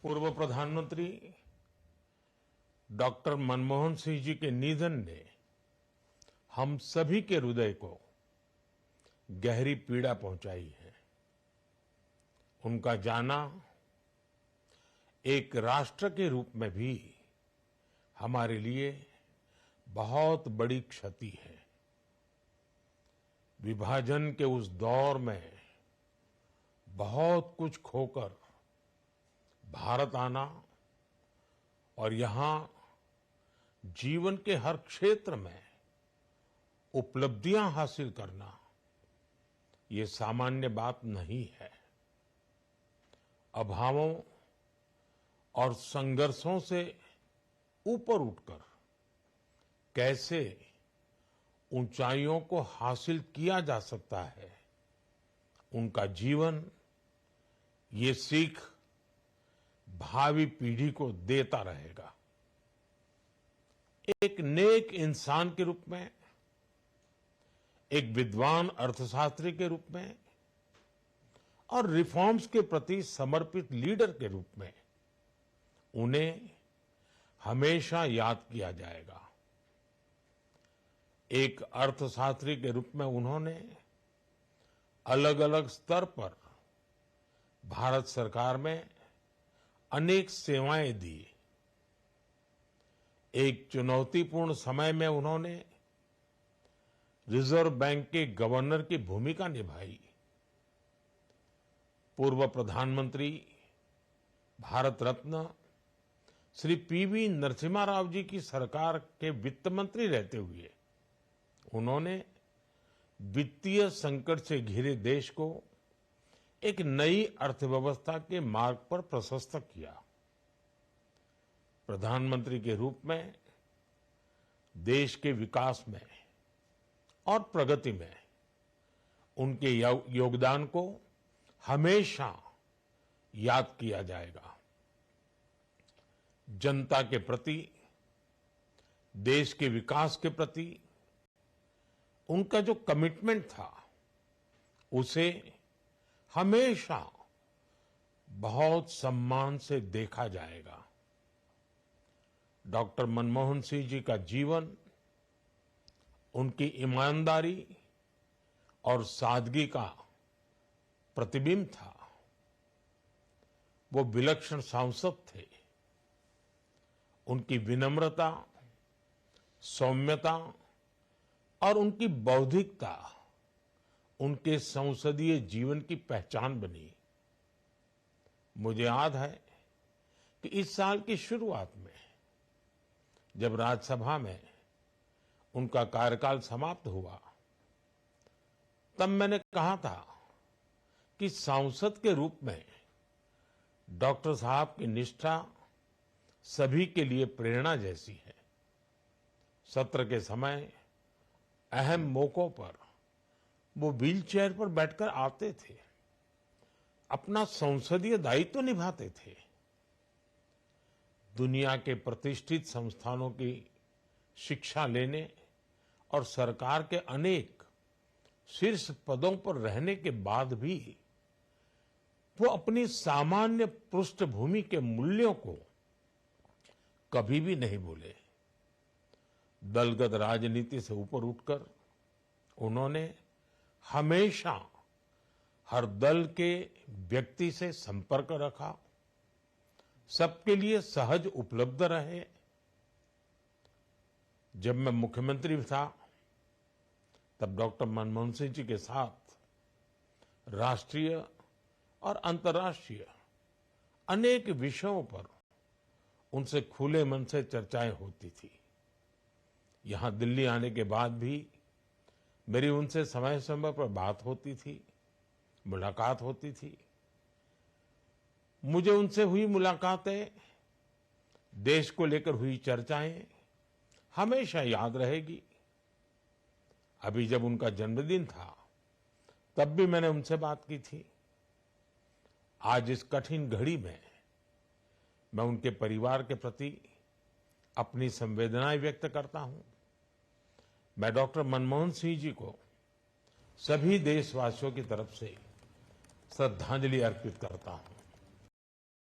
पूर्व प्रधानमंत्री डॉक्टर मनमोहन सिंह जी के निधन ने हम सभी के हृदय को गहरी पीड़ा पहुंचाई है। उनका जाना एक राष्ट्र के रूप में भी हमारे लिए बहुत बड़ी क्षति है। विभाजन के उस दौर में बहुत कुछ खोकर भारत आना और यहां जीवन के हर क्षेत्र में उपलब्धियां हासिल करना ये सामान्य बात नहीं है। अभावों और संघर्षों से ऊपर उठकर कैसे ऊंचाइयों को हासिल किया जा सकता है, उनका जीवन ये सीख भावी पीढ़ी को देता रहेगा। एक नेक इंसान के रूप में, एक विद्वान अर्थशास्त्री के रूप में और रिफॉर्म्स के प्रति समर्पित लीडर के रूप में उन्हें हमेशा याद किया जाएगा। एक अर्थशास्त्री के रूप में उन्होंने अलग अलग स्तर पर भारत सरकार में अनेक सेवाएं दी। एक चुनौतीपूर्ण समय में उन्होंने रिजर्व बैंक के गवर्नर की भूमिका निभाई। पूर्व प्रधानमंत्री भारत रत्न श्री पीवी नरसिम्हा राव जी की सरकार के वित्त मंत्री रहते हुए उन्होंने वित्तीय संकट से घिरे देश को एक नई अर्थव्यवस्था के मार्ग पर प्रशस्त किया। प्रधानमंत्री के रूप में देश के विकास में और प्रगति में उनके योगदान को हमेशा याद किया जाएगा। जनता के प्रति, देश के विकास के प्रति उनका जो कमिटमेंट था उसे हमेशा बहुत सम्मान से देखा जाएगा। डॉक्टर मनमोहन सिंह जी का जीवन उनकी ईमानदारी और सादगी का प्रतिबिंब था। वो विलक्षण सांसद थे। उनकी विनम्रता, सौम्यता और उनकी बौद्धिकता उनके संसदीय जीवन की पहचान बनी। मुझे याद है कि इस साल की शुरुआत में जब राज्यसभा में उनका कार्यकाल समाप्त हुआ, तब मैंने कहा था कि सांसद के रूप में डॉक्टर साहब की निष्ठा सभी के लिए प्रेरणा जैसी है। सत्र के समय अहम मौकों पर वो व्हीलचेयर पर बैठकर आते थे, अपना संसदीय दायित्व निभाते थे। दुनिया के प्रतिष्ठित संस्थानों की शिक्षा लेने और सरकार के अनेक शीर्ष पदों पर रहने के बाद भी वो अपनी सामान्य पृष्ठभूमि के मूल्यों को कभी भी नहीं भूले। दलगत राजनीति से ऊपर उठकर उन्होंने हमेशा हर दल के व्यक्ति से संपर्क रखा, सबके लिए सहज उपलब्ध रहे। जब मैं मुख्यमंत्री था तब डॉक्टर मनमोहन सिंह जी के साथ राष्ट्रीय और अंतर्राष्ट्रीय अनेक विषयों पर उनसे खुले मन से चर्चाएं होती थी। यहां दिल्ली आने के बाद भी मेरी उनसे समय समय पर बात होती थी, मुलाकात होती थी। मुझे उनसे हुई मुलाकातें, देश को लेकर हुई चर्चाएं हमेशा याद रहेगी। अभी जब उनका जन्मदिन था तब भी मैंने उनसे बात की थी। आज इस कठिन घड़ी में मैं उनके परिवार के प्रति अपनी संवेदनाएं व्यक्त करता हूं। मैं डॉक्टर मनमोहन सिंह जी को सभी देशवासियों की तरफ से श्रद्धांजलि अर्पित करता हूं।